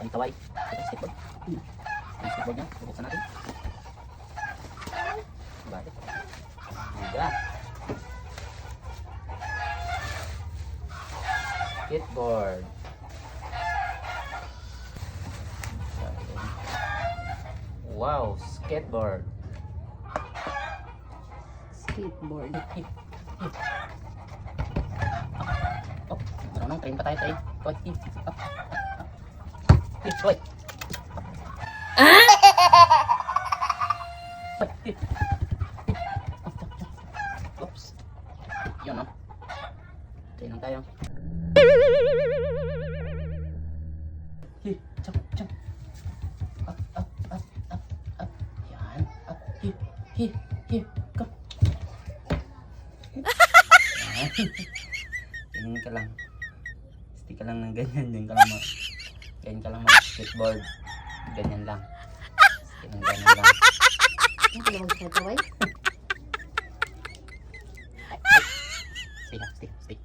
Daming kaway. Ito, skateboard. Yung skateboard niya. Bubuksan natin. Balik. Higa. Skateboard. Wow, skateboard. Skateboard. Oh, marunong, train pa tayo, train. Hoy, up. Hoy. Ah! Oops. Yun, oh. Train lang tayo. Jump, jump. Up. Yan, up. Here, go. Yan. Ganyan ka lang. Stick ka lang ng ganyan. Ganyan ka lang mag-skateboard. Ganyan lang. Stick ng ganyan lang. Ang kalawag sa taway. Stay.